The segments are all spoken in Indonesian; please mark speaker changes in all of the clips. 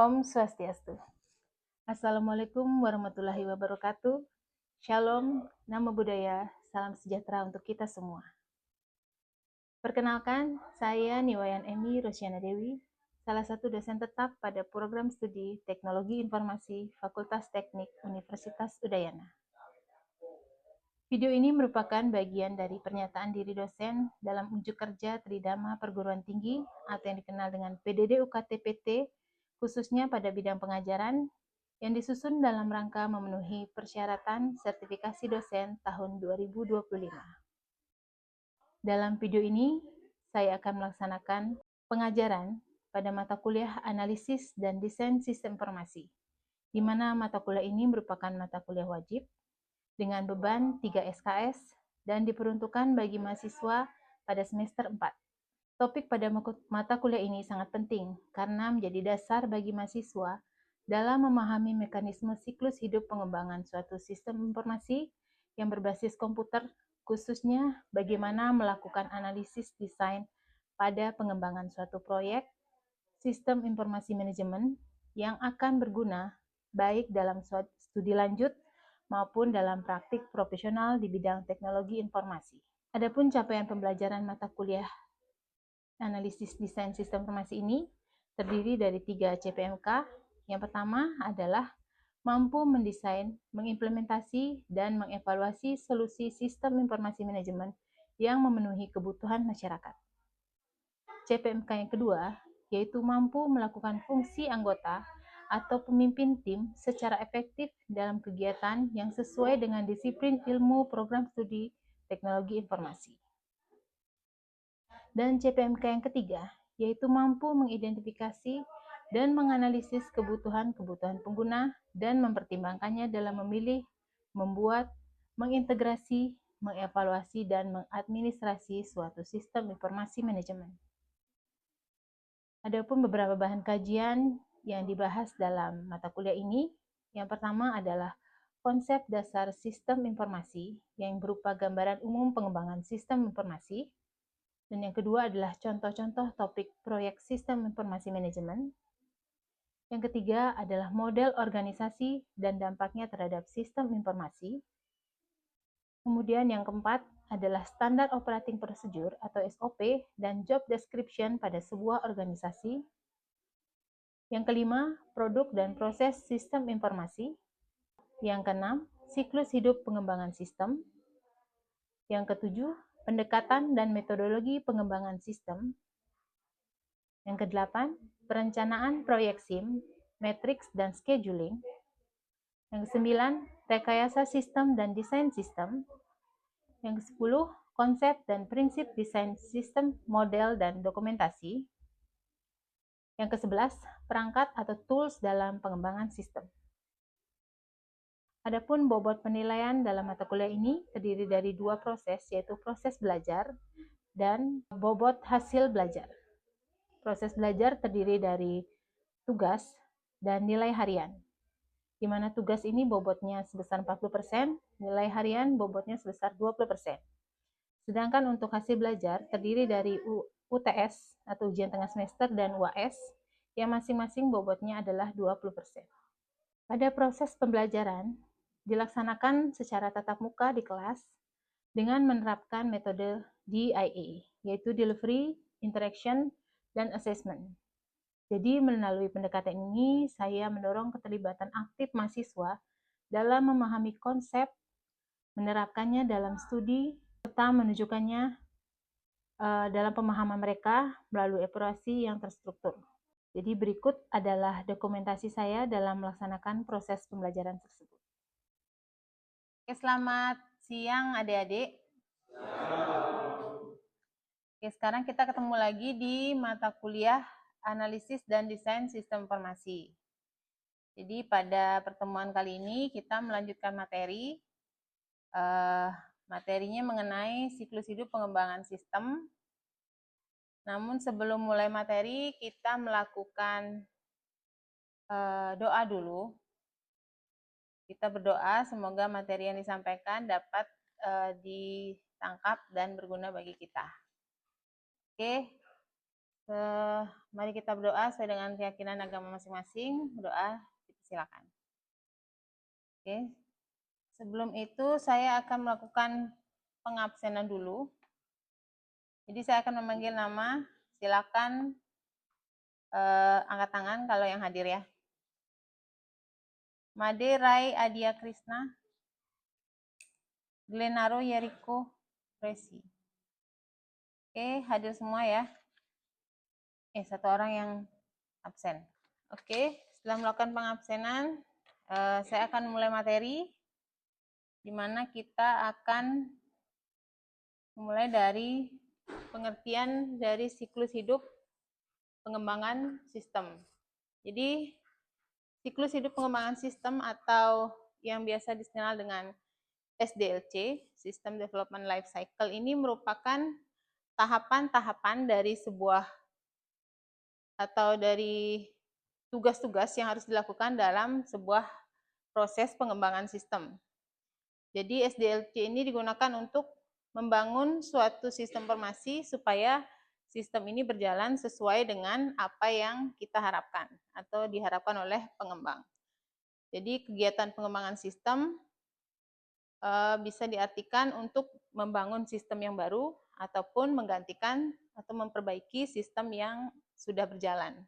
Speaker 1: Om Swastiastu. Assalamualaikum warahmatullahi wabarakatuh. Shalom, Namo Buddhaya, salam sejahtera untuk kita semua. Perkenalkan, saya Niwayan Emi Rosyana Dewi, salah satu dosen tetap pada program studi Teknologi Informasi Fakultas Teknik Universitas Udayana. Video ini merupakan bagian dari pernyataan diri dosen dalam unjuk kerja Tridharma Perguruan Tinggi atau yang dikenal dengan PDD UKT-PT, khususnya pada bidang pengajaran, yang disusun dalam rangka memenuhi persyaratan sertifikasi dosen tahun 2025. Dalam video ini, saya akan melaksanakan pengajaran pada mata kuliah Analisis dan Desain Sistem Informasi, di mana mata kuliah ini merupakan mata kuliah wajib dengan beban 3 SKS dan diperuntukkan bagi mahasiswa pada semester 4. Topik pada mata kuliah ini sangat penting karena menjadi dasar bagi mahasiswa dalam memahami mekanisme siklus hidup pengembangan suatu sistem informasi yang berbasis komputer, khususnya bagaimana melakukan analisis desain pada pengembangan suatu proyek sistem informasi manajemen yang akan berguna baik dalam studi lanjut maupun dalam praktik profesional di bidang teknologi informasi. Adapun capaian pembelajaran mata kuliah Analisis Desain Sistem Informasi ini terdiri dari 3 CPMK. Yang pertama adalah mampu mendesain, mengimplementasi, dan mengevaluasi solusi sistem informasi manajemen yang memenuhi kebutuhan masyarakat. CPMK yang kedua yaitu mampu melakukan fungsi anggota atau pemimpin tim secara efektif dalam kegiatan yang sesuai dengan disiplin ilmu program studi teknologi informasi. Dan CPMK yang ketiga, yaitu mampu mengidentifikasi dan menganalisis kebutuhan-kebutuhan pengguna dan mempertimbangkannya dalam memilih, membuat, mengintegrasi, mengevaluasi, dan mengadministrasi suatu sistem informasi manajemen. Adapun beberapa bahan kajian yang dibahas dalam mata kuliah ini, yang pertama adalah konsep dasar sistem informasi yang berupa gambaran umum pengembangan sistem informasi, dan yang kedua adalah contoh-contoh topik proyek sistem informasi manajemen. Yang ketiga adalah model organisasi dan dampaknya terhadap sistem informasi. Kemudian yang keempat adalah standar operating procedure atau SOP dan job description pada sebuah organisasi. Yang kelima, produk dan proses sistem informasi. Yang keenam, siklus hidup pengembangan sistem. Yang ketujuh, pendekatan dan metodologi pengembangan sistem. Yang kedelapan, perencanaan proyek SIM, matriks dan scheduling. Yang kesembilan, rekayasa sistem dan desain sistem. Yang kesepuluh, konsep dan prinsip desain sistem, model, dan dokumentasi. Yang kesebelas, perangkat atau tools dalam pengembangan sistem. Adapun bobot penilaian dalam mata kuliah ini terdiri dari 2 proses, yaitu proses belajar dan bobot hasil belajar. Proses belajar terdiri dari tugas dan nilai harian, di mana tugas ini bobotnya sebesar 40%, nilai harian bobotnya sebesar 20%. Sedangkan untuk hasil belajar terdiri dari UTS atau ujian tengah semester dan UAS yang masing-masing bobotnya adalah 20%. Pada proses pembelajaran dilaksanakan secara tatap muka di kelas dengan menerapkan metode DIA, yaitu Delivery, Interaction, dan Assessment. Jadi melalui pendekatan ini, saya mendorong keterlibatan aktif mahasiswa dalam memahami konsep, menerapkannya dalam studi, serta menunjukkannya dalam pemahaman mereka melalui evaluasi yang terstruktur. Jadi berikut adalah dokumentasi saya dalam melaksanakan proses pembelajaran tersebut. Oke, selamat siang adik-adik. Oke, sekarang kita ketemu lagi di mata kuliah Analisis dan Desain Sistem Informasi. Jadi pada pertemuan kali ini kita melanjutkan materi. Materinya mengenai siklus hidup pengembangan sistem. Namun sebelum mulai materi, kita melakukan doa dulu. Kita berdoa semoga materi yang disampaikan dapat ditangkap dan berguna bagi kita. Oke, Mari kita berdoa sesuai dengan keyakinan agama masing-masing. Berdoa, silakan. Oke. Sebelum itu saya akan melakukan pengabsenan dulu. Jadi saya akan memanggil nama. Silakan angkat tangan kalau yang hadir ya. Made Rai Adia Krishna, Glenaro Yeriko Resi. Oke, hadir semua ya. Satu orang yang absen. Oke, setelah melakukan pengabsenan, saya akan mulai materi, di mana kita akan memulai dari pengertian dari siklus hidup pengembangan sistem. Jadi, siklus hidup pengembangan sistem atau yang biasa dikenal dengan SDLC, System Development Life Cycle, ini merupakan tahapan-tahapan dari sebuah atau dari tugas-tugas yang harus dilakukan dalam sebuah proses pengembangan sistem. Jadi SDLC ini digunakan untuk membangun suatu sistem informasi supaya sistem ini berjalan sesuai dengan apa yang kita harapkan atau diharapkan oleh pengembang. Jadi kegiatan pengembangan sistem bisa diartikan untuk membangun sistem yang baru ataupun menggantikan atau memperbaiki sistem yang sudah berjalan.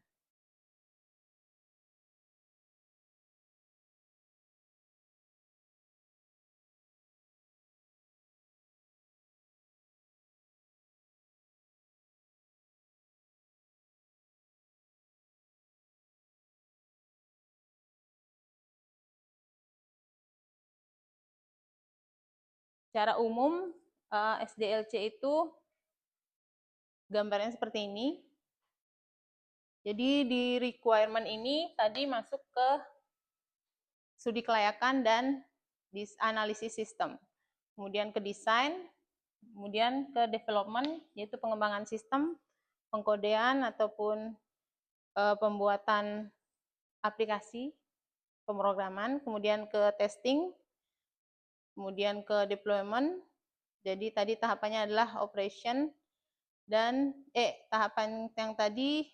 Speaker 1: Secara umum SDLC itu gambarnya seperti ini. Jadi di requirement ini tadi masuk ke studi kelayakan dan analisis sistem. Kemudian ke desain, kemudian ke development, yaitu pengembangan sistem, pengkodean ataupun pembuatan aplikasi, pemrograman, kemudian ke testing, kemudian ke deployment. Jadi tadi tahapannya adalah operation dan tahapan yang tadi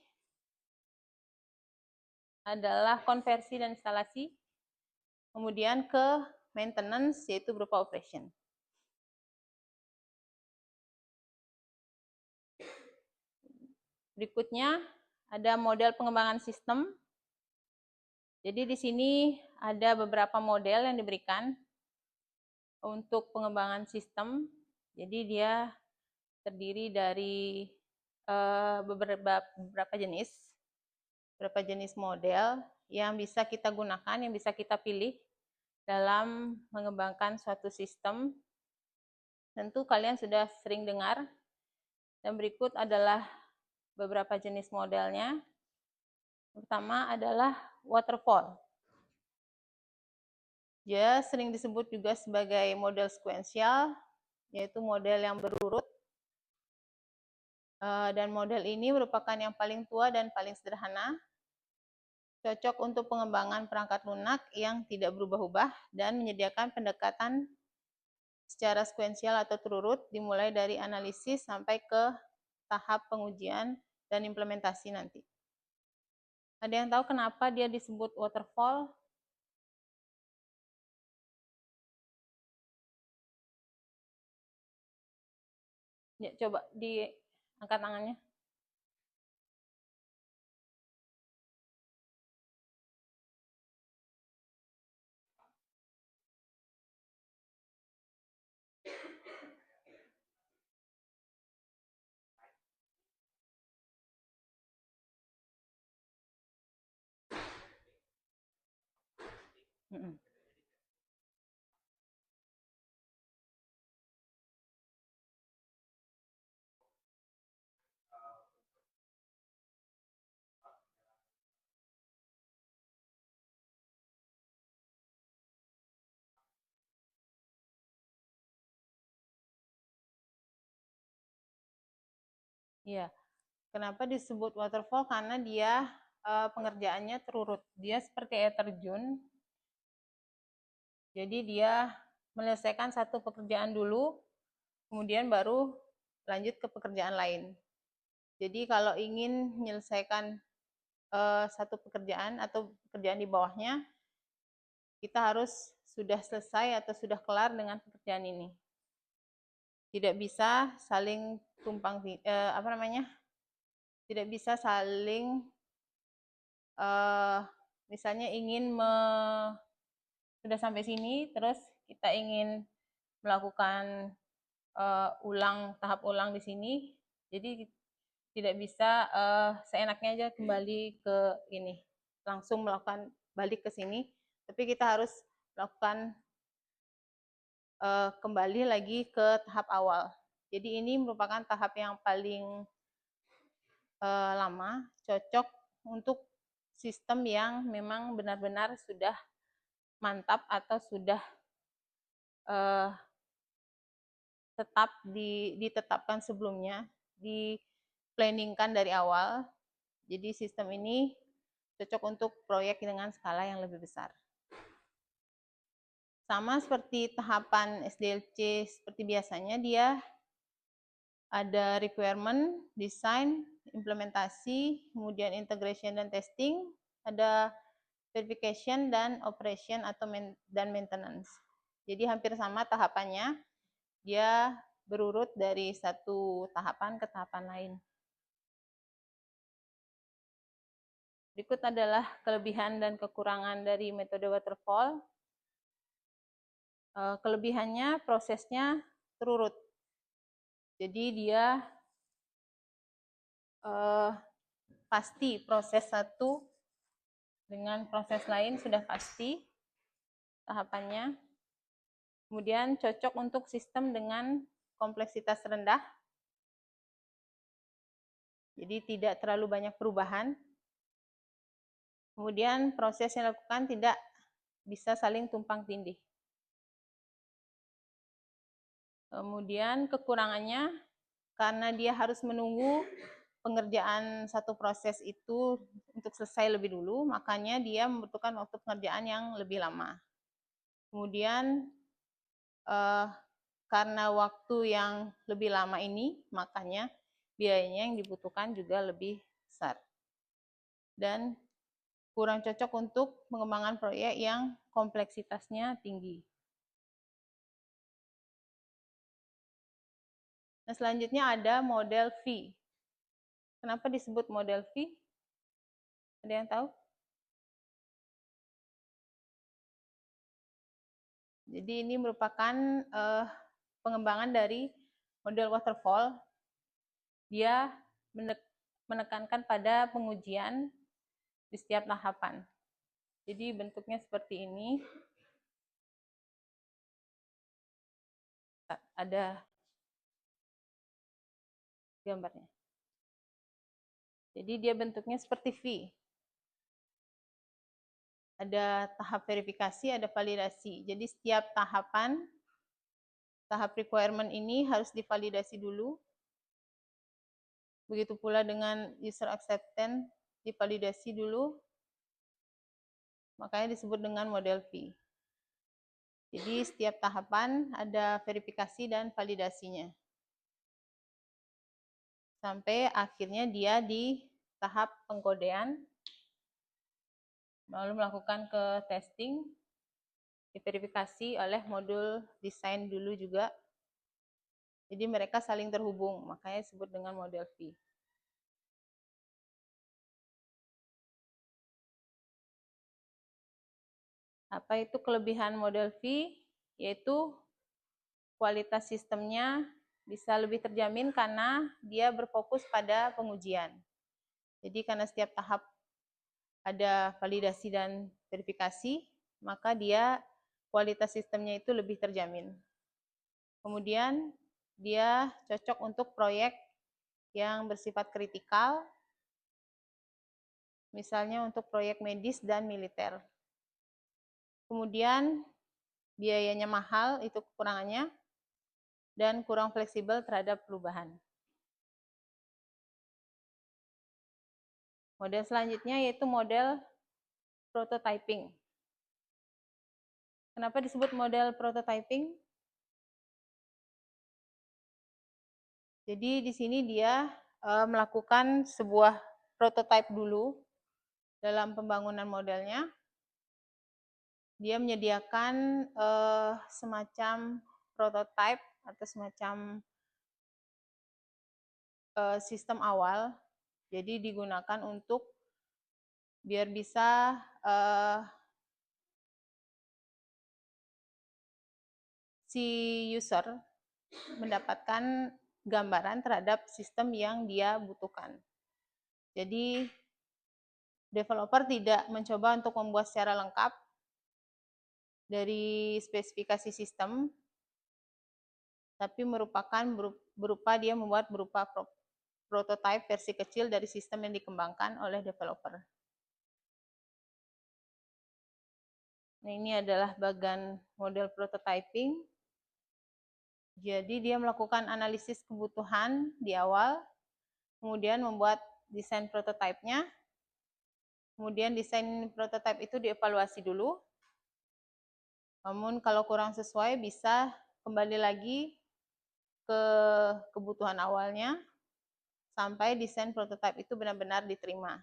Speaker 1: adalah konversi dan instalasi, kemudian ke maintenance yaitu berupa operation. Berikutnya ada model pengembangan sistem. Jadi di sini ada beberapa model yang diberikan untuk pengembangan sistem. Jadi dia terdiri dari beberapa jenis model yang bisa kita gunakan, yang bisa kita pilih dalam mengembangkan suatu sistem. Tentu kalian sudah sering dengar. Dan berikut adalah beberapa jenis modelnya. Pertama adalah waterfall. Dia sering disebut juga sebagai model sekuensial, yaitu model yang berurut. Dan model ini merupakan yang paling tua dan paling sederhana, cocok untuk pengembangan perangkat lunak yang tidak berubah-ubah dan menyediakan pendekatan secara sekuensial atau terurut, dimulai dari analisis sampai ke tahap pengujian dan implementasi nanti. Ada yang tahu kenapa dia disebut waterfall? Ya, coba diangkat tangannya. Ya, kenapa disebut waterfall? Karena dia pengerjaannya terurut. Dia seperti air terjun. Jadi dia menyelesaikan satu pekerjaan dulu, kemudian baru lanjut ke pekerjaan lain. Jadi kalau ingin menyelesaikan satu pekerjaan atau pekerjaan di bawahnya, kita harus sudah selesai atau sudah kelar dengan pekerjaan ini. Tidak bisa saling tidak bisa saling misalnya sudah sampai sini, terus kita ingin melakukan tahap ulang di sini, jadi tidak bisa seenaknya aja kembali ke ini, langsung melakukan balik ke sini, tapi kita harus melakukan kembali lagi ke tahap awal. Jadi ini merupakan tahap yang paling lama, cocok untuk sistem yang memang benar-benar sudah mantap atau sudah ditetapkan sebelumnya, di-planningkan dari awal. Jadi sistem ini cocok untuk proyek dengan skala yang lebih besar. Sama seperti tahapan SDLC seperti biasanya, dia ada requirement, design, implementasi, kemudian integration dan testing, ada verification dan operation dan maintenance. Jadi hampir sama tahapannya, dia berurut dari satu tahapan ke tahapan lain. Berikut adalah kelebihan dan kekurangan dari metode waterfall. Kelebihannya prosesnya terurut. Jadi dia pasti proses satu dengan proses lain sudah pasti tahapannya. Kemudian cocok untuk sistem dengan kompleksitas rendah. Jadi tidak terlalu banyak perubahan. Kemudian proses yang dilakukan tidak bisa saling tumpang tindih. Kemudian kekurangannya, karena dia harus menunggu pengerjaan satu proses itu untuk selesai lebih dulu, makanya dia membutuhkan waktu pengerjaan yang lebih lama. Kemudian karena waktu yang lebih lama ini, makanya biayanya yang dibutuhkan juga lebih besar. Dan kurang cocok untuk pengembangan proyek yang kompleksitasnya tinggi. Nah, selanjutnya ada model V. Kenapa disebut model V? Ada yang tahu? Jadi ini merupakan pengembangan dari model waterfall. Dia menekankan pada pengujian di setiap tahapan. Jadi bentuknya seperti ini. Ada gambarnya. Jadi dia bentuknya seperti V. Ada tahap verifikasi, ada validasi. Jadi setiap tahapan, tahap requirement ini harus divalidasi dulu. Begitu pula dengan user acceptance, divalidasi dulu. Makanya disebut dengan model V. Jadi setiap tahapan ada verifikasi dan validasinya. Sampai akhirnya dia di tahap pengkodean, lalu melakukan ke testing, diverifikasi oleh modul desain dulu juga. Jadi mereka saling terhubung, makanya disebut dengan model V. Apa itu kelebihan model V? Yaitu kualitas sistemnya bisa lebih terjamin karena dia berfokus pada pengujian. Jadi karena setiap tahap ada validasi dan verifikasi, maka dia kualitas sistemnya itu lebih terjamin. Kemudian dia cocok untuk proyek yang bersifat kritikal, misalnya untuk proyek medis dan militer. Kemudian biayanya mahal, itu kekurangannya, dan kurang fleksibel terhadap perubahan. Model selanjutnya yaitu model prototyping. Kenapa disebut model prototyping? Jadi di sini dia melakukan sebuah prototype dulu dalam pembangunan modelnya. Dia menyediakan semacam prototype atau semacam sistem awal, jadi digunakan untuk biar bisa si user mendapatkan gambaran terhadap sistem yang dia butuhkan. Jadi developer tidak mencoba untuk membuat secara lengkap dari spesifikasi sistem, tapi merupakan berupa dia membuat berupa prototype versi kecil dari sistem yang dikembangkan oleh developer. Nah, ini adalah bagian model prototyping. Jadi dia melakukan analisis kebutuhan di awal, kemudian membuat desain prototype-nya, kemudian desain prototype itu dievaluasi dulu. Namun kalau kurang sesuai bisa kembali lagi ke kebutuhan awalnya sampai desain prototype itu benar-benar diterima.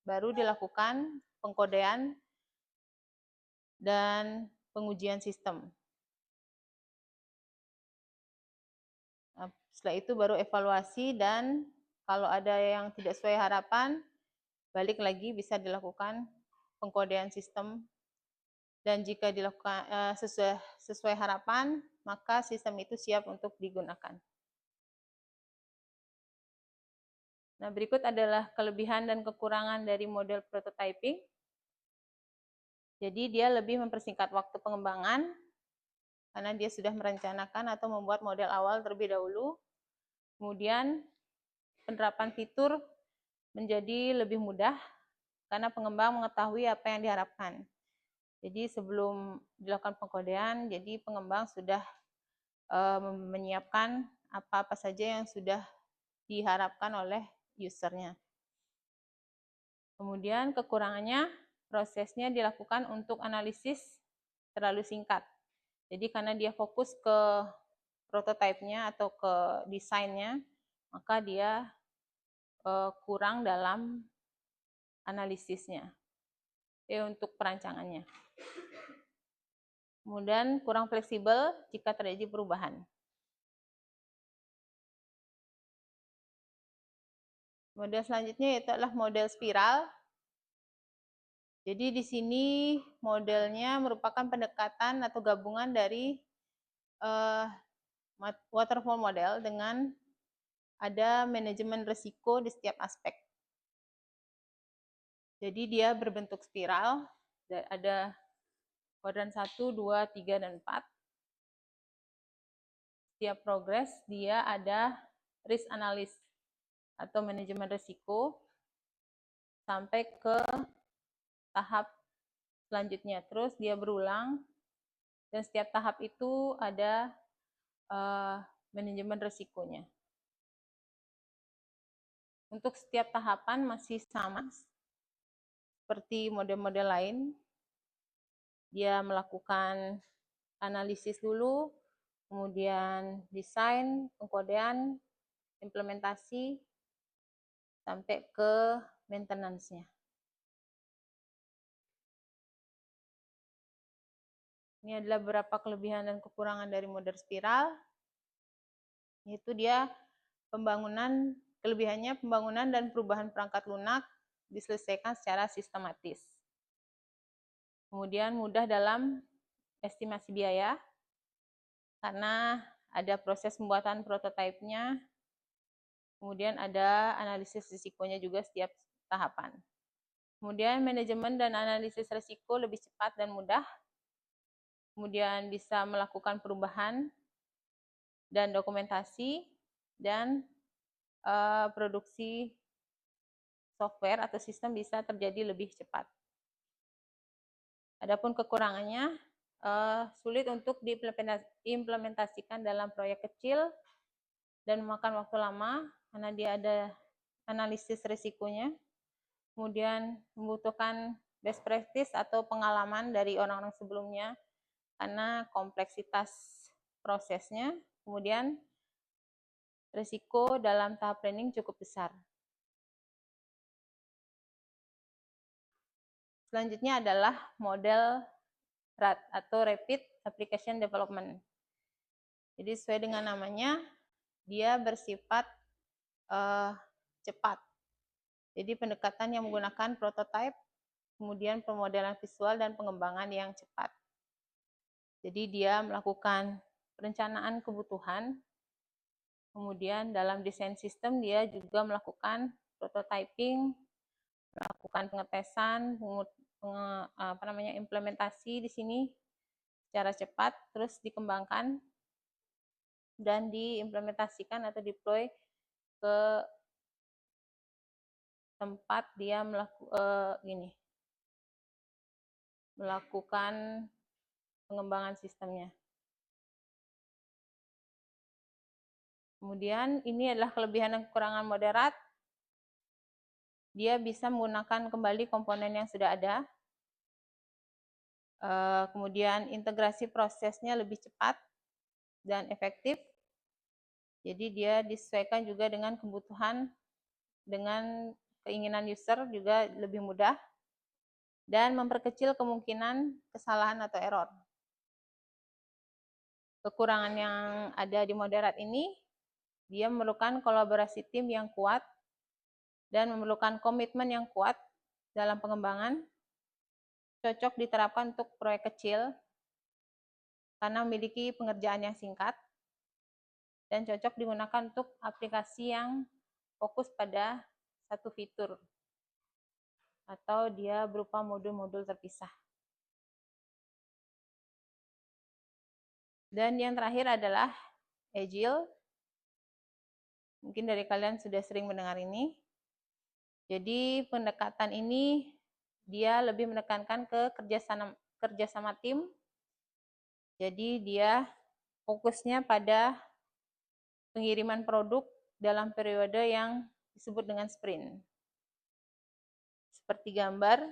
Speaker 1: Baru dilakukan pengkodean dan pengujian sistem. Nah, setelah itu baru evaluasi, dan kalau ada yang tidak sesuai harapan, balik lagi bisa dilakukan pengkodean sistem, dan jika dilakukan sesuai harapan, maka sistem itu siap untuk digunakan. Nah, berikut adalah kelebihan dan kekurangan dari model prototyping. Jadi dia lebih mempersingkat waktu pengembangan karena dia sudah merencanakan atau membuat model awal terlebih dahulu. Kemudian penerapan fitur menjadi lebih mudah karena pengembang mengetahui apa yang diharapkan. Jadi sebelum dilakukan pengkodean, jadi pengembang sudah menyiapkan apa-apa saja yang sudah diharapkan oleh usernya. Kemudian kekurangannya, prosesnya dilakukan untuk analisis terlalu singkat. Jadi karena dia fokus ke prototipenya atau ke desainnya, maka dia kurang dalam analisisnya untuk perancangannya. Kemudian kurang fleksibel jika terjadi perubahan. Model selanjutnya yaitu adalah model spiral. Jadi di sini modelnya merupakan pendekatan atau gabungan dari waterfall model dengan ada manajemen risiko di setiap aspek. Jadi dia berbentuk spiral, ada kuadran 1, 2, 3, dan 4. Setiap progres dia ada risk analysis atau manajemen risiko sampai ke tahap selanjutnya. Terus dia berulang, dan setiap tahap itu ada manajemen risikonya. Untuk setiap tahapan masih sama seperti model-model lain. Dia melakukan analisis dulu, kemudian desain, pengkodean, implementasi, sampai ke maintenance-nya. Ini adalah beberapa kelebihan dan kekurangan dari model spiral. Yaitu dia pembangunan, kelebihannya pembangunan dan perubahan perangkat lunak diselesaikan secara sistematis. Kemudian mudah dalam estimasi biaya, karena ada proses pembuatan prototipenya, kemudian ada analisis risikonya juga setiap tahapan. Kemudian manajemen dan analisis risiko lebih cepat dan mudah. Kemudian bisa melakukan perubahan dan dokumentasi, dan produksi software atau sistem bisa terjadi lebih cepat. Adapun kekurangannya, sulit untuk diimplementasikan dalam proyek kecil dan memakan waktu lama karena dia ada analisis risikonya. Kemudian membutuhkan best practice atau pengalaman dari orang-orang sebelumnya karena kompleksitas prosesnya. Kemudian Risiko dalam tahap planning cukup besar. Selanjutnya adalah model RAD atau Rapid Application Development. Jadi sesuai dengan namanya, dia bersifat cepat. Jadi pendekatan yang menggunakan prototype, kemudian pemodelan visual dan pengembangan yang cepat. Jadi dia melakukan perencanaan kebutuhan, kemudian dalam desain sistem dia juga melakukan prototyping, melakukan pengetesan, implementasi di sini secara cepat, terus dikembangkan dan diimplementasikan atau deploy ke tempat dia melakukan pengembangan sistemnya. Kemudian ini adalah kelebihan dan kekurangan moderat. Dia bisa menggunakan kembali komponen yang sudah ada. Kemudian integrasi prosesnya lebih cepat dan efektif. Jadi dia disesuaikan juga dengan kebutuhan, dengan keinginan user juga lebih mudah, dan memperkecil kemungkinan kesalahan atau error. Kekurangan yang ada di moderat ini, dia memerlukan kolaborasi tim yang kuat dan memerlukan komitmen yang kuat dalam pengembangan. Cocok diterapkan untuk proyek kecil karena memiliki pengerjaan yang singkat, dan cocok digunakan untuk aplikasi yang fokus pada satu fitur atau dia berupa modul-modul terpisah. Dan yang terakhir adalah Agile. Mungkin dari kalian sudah sering mendengar ini. Jadi pendekatan ini dia lebih menekankan ke kerjasama tim. Jadi dia fokusnya pada pengiriman produk dalam periode yang disebut dengan sprint. Seperti gambar,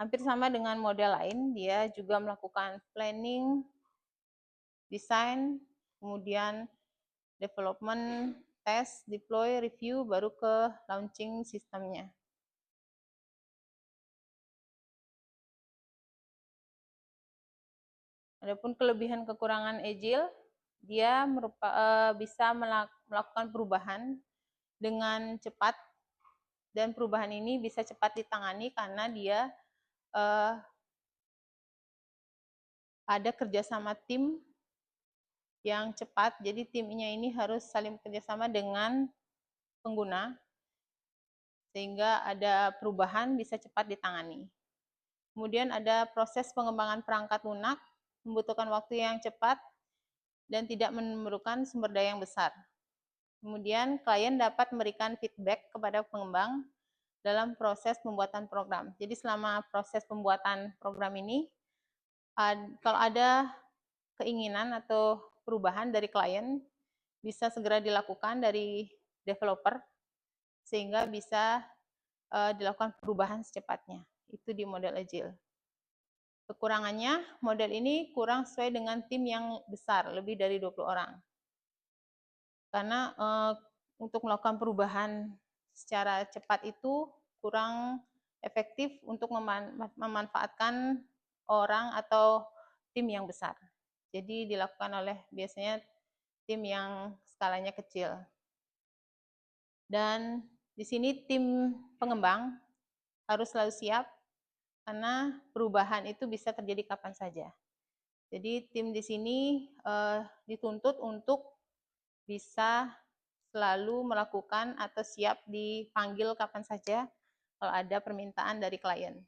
Speaker 1: hampir sama dengan model lain, dia juga melakukan planning, desain, kemudian development, test, deploy, review, baru ke launching sistemnya. Adapun kelebihan kekurangan Agile, dia bisa melakukan perubahan dengan cepat, dan perubahan ini bisa cepat ditangani karena dia ada kerjasama tim yang cepat. Jadi timnya ini harus saling bekerjasama dengan pengguna sehingga ada perubahan bisa cepat ditangani. Kemudian ada proses pengembangan perangkat lunak, membutuhkan waktu yang cepat dan tidak memerlukan sumber daya yang besar. Kemudian klien dapat memberikan feedback kepada pengembang dalam proses pembuatan program. Jadi selama proses pembuatan program ini, kalau ada keinginan atau perubahan dari klien, bisa segera dilakukan dari developer sehingga bisa dilakukan perubahan secepatnya. Itu di model Agile. Kekurangannya, model ini kurang sesuai dengan tim yang besar, lebih dari 20 orang. Karena untuk melakukan perubahan secara cepat itu kurang efektif untuk memanfaatkan orang atau tim yang besar. Jadi dilakukan oleh biasanya tim yang skalanya kecil. Dan di sini tim pengembang harus selalu siap karena perubahan itu bisa terjadi kapan saja. Jadi tim di sini dituntut untuk bisa selalu melakukan atau siap dipanggil kapan saja kalau ada permintaan dari klien.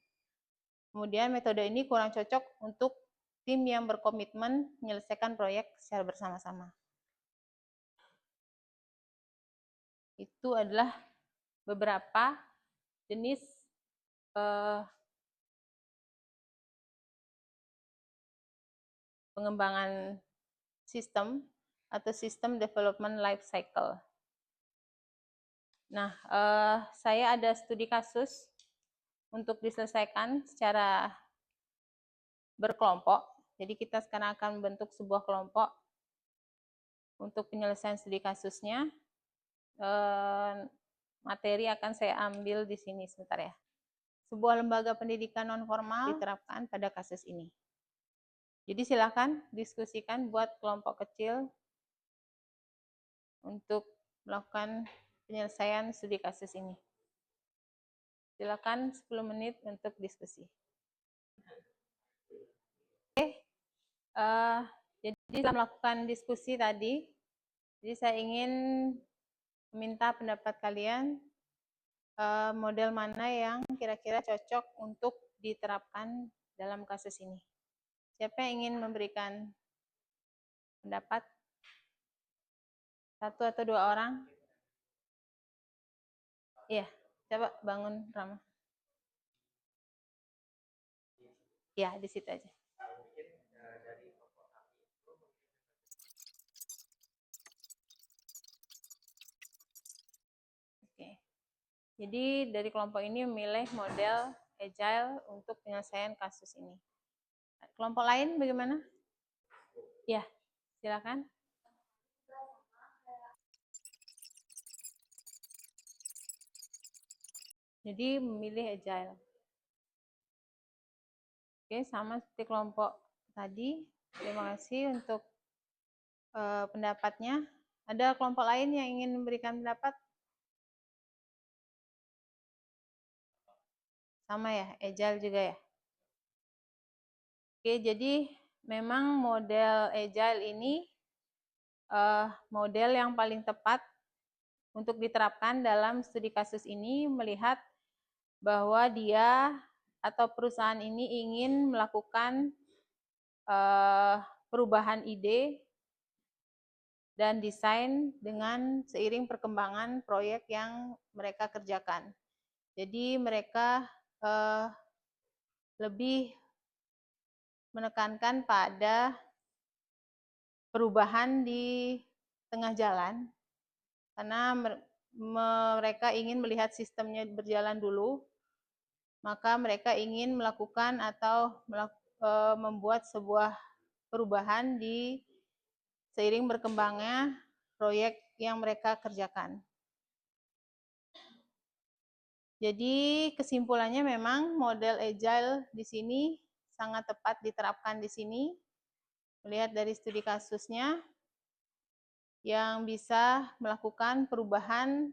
Speaker 1: Kemudian metode ini kurang cocok untuk tim yang berkomitmen menyelesaikan proyek secara bersama-sama. Itu adalah beberapa jenis pengembangan sistem atau sistem development life cycle. Nah, saya ada studi kasus untuk diselesaikan secara berkelompok. Jadi kita sekarang akan membentuk sebuah kelompok untuk penyelesaian studi kasusnya. Materi akan saya ambil di sini sebentar ya. Sebuah lembaga pendidikan non formal diterapkan pada kasus ini. Jadi silakan diskusikan buat kelompok kecil untuk melakukan penyelesaian studi kasus ini. Silakan 10 menit untuk diskusi. Jadi setelah melakukan diskusi tadi, jadi saya ingin meminta pendapat kalian model mana yang kira-kira cocok untuk diterapkan dalam kasus ini. Siapa yang ingin memberikan pendapat? Satu atau dua orang? Iya, coba bangun Rama. Ya, di situ aja. Oke. Jadi dari kelompok ini memilih model agile untuk penyelesaian kasus ini. Kelompok lain bagaimana? Ya, silakan. Jadi memilih agile. Oke, sama seperti kelompok tadi. Terima kasih untuk pendapatnya. Ada kelompok lain yang ingin memberikan pendapat? Sama ya, agile juga ya. Oke, jadi memang model agile ini model yang paling tepat untuk diterapkan dalam studi kasus ini, melihat bahwa dia atau perusahaan ini ingin melakukan perubahan ide dan desain dengan seiring perkembangan proyek yang mereka kerjakan. Jadi mereka lebih menekankan pada perubahan di tengah jalan, karena mereka ingin melihat sistemnya berjalan dulu, maka mereka ingin melakukan atau membuat sebuah perubahan di seiring berkembangnya proyek yang mereka kerjakan. Jadi kesimpulannya memang model agile di sini sangat tepat diterapkan di sini, melihat dari studi kasusnya yang bisa melakukan perubahan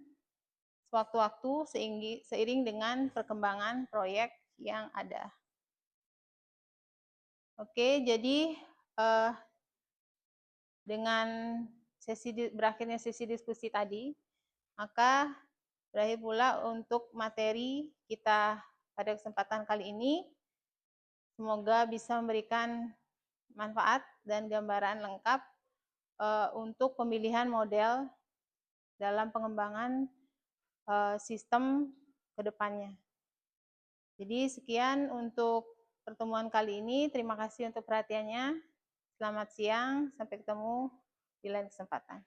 Speaker 1: sewaktu-waktu seiring dengan perkembangan proyek yang ada. Oke, jadi dengan berakhirnya sesi diskusi tadi, maka berakhir pula untuk materi kita pada kesempatan kali ini. Semoga bisa memberikan manfaat dan gambaran lengkap untuk pemilihan model dalam pengembangan sistem ke depannya. Jadi sekian untuk pertemuan kali ini. Terima kasih untuk perhatiannya. Selamat siang, sampai ketemu di lain kesempatan.